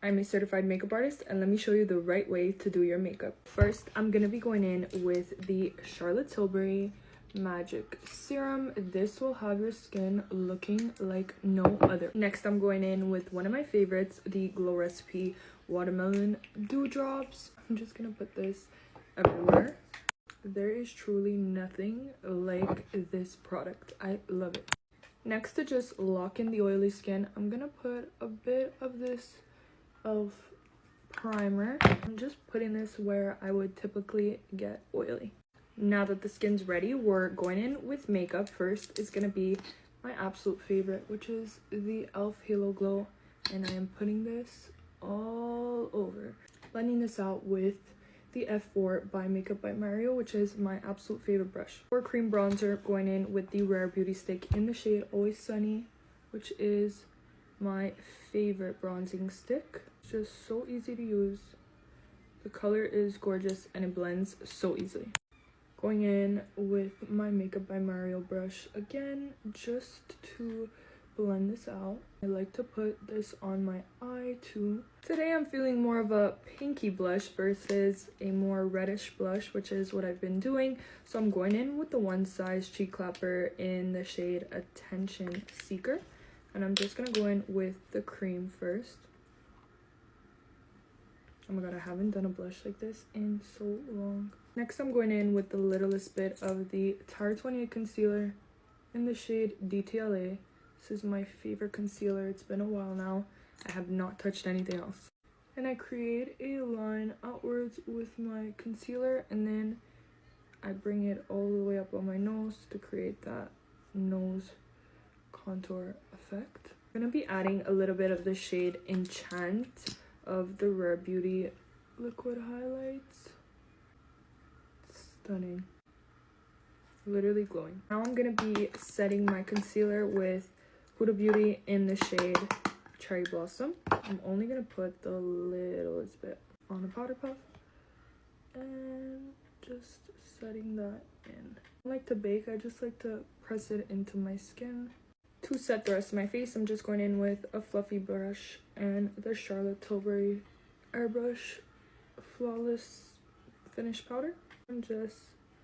I'm a certified makeup artist, and let me show you the right way to do your makeup. First, I'm gonna be going in with the Charlotte Tilbury Magic Serum. This will have your skin looking like no other. Next, I'm going in with one of my favorites, the Glow Recipe Watermelon Dewdrops. I'm just gonna put this everywhere. There is truly nothing like this product. I love it. Next, to just lock in the oily skin, I'm gonna put a bit of this e.l.f. primer. I'm just putting this where I would typically get oily. Now that the skin's ready, we're going in with makeup. First is gonna be my absolute favorite, which is the e.l.f. Halo Glow, and I am putting this all over. Blending this out with the F4 by Makeup by Mario, which is my absolute favorite brush. For cream bronzer, going in with the Rare Beauty Stick in the shade Always Sunny, which is my favorite bronzing stick. It's just so easy to use. The color is gorgeous and it blends so easily. Going in with my Makeup by Mario brush again, just to blend this out. I like to put this on my eye too. Today I'm feeling more of a pinky blush versus a more reddish blush, which is what I've been doing. So I'm going in with the One Size Cheek Clapper in the shade Attention Seeker. And I'm just gonna go in with the cream first. Oh my god, I haven't done a blush like this in so long. Next, I'm going in with the littlest bit of the Tire 28 concealer in the shade DTLA. This is my favorite concealer. It's been a while now. I have not touched anything else. And I create a line outwards with my concealer, and then I bring it all the way up on my nose to create that nose contour effect. I'm gonna be adding a little bit of the shade Enchant of the Rare Beauty liquid highlights. Stunning. Literally glowing. Now I'm gonna be setting my concealer with Huda Beauty in the shade Cherry Blossom. I'm only gonna put the littlest bit on a powder puff and just setting that in. I like to bake, I just like to press it into my skin. To set the rest of my face, I'm just going in with a fluffy brush and the Charlotte Tilbury Airbrush Flawless Finish Powder. I'm just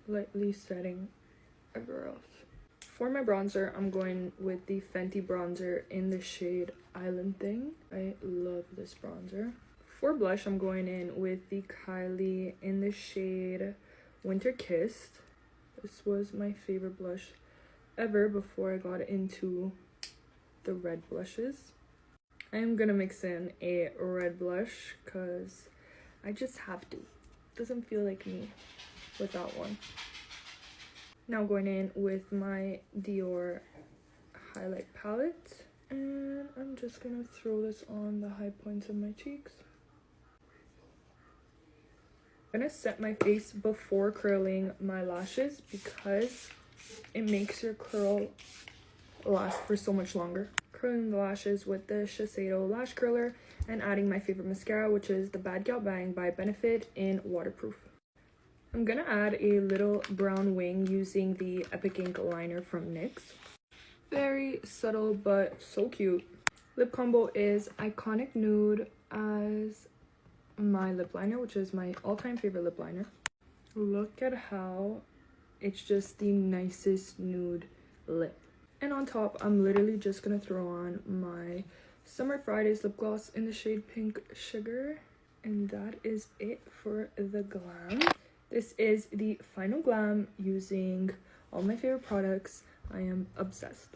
lightly setting everywhere else. For my bronzer, I'm going with the Fenty bronzer in the shade Island Thing. I love this bronzer. For blush, I'm going in with the Kylie in the shade Winter Kissed. This was my favorite blush ever before I got into the red blushes. I am gonna mix in a red blush because I just have to. Doesn't feel like me without one. Now going in with my Dior highlight palette, and I'm just gonna throw this on the high points of my cheeks. I'm gonna set my face before curling my lashes because it makes your curl last for so much longer. Curling the lashes with the Shiseido lash curler and adding my favorite mascara, which is the Bad Gal Bang by Benefit in Waterproof. I'm gonna add a little brown wing using the Epic Ink liner from NYX. Very subtle but so cute. Lip combo is Iconic Nude as my lip liner, which is my all-time favorite lip liner. Look at how it's just the nicest nude lip. And on top, I'm literally just gonna throw on my Summer Fridays lip gloss in the shade Pink Sugar. And that is it for the glam. This is the final glam using all my favorite products. I am obsessed.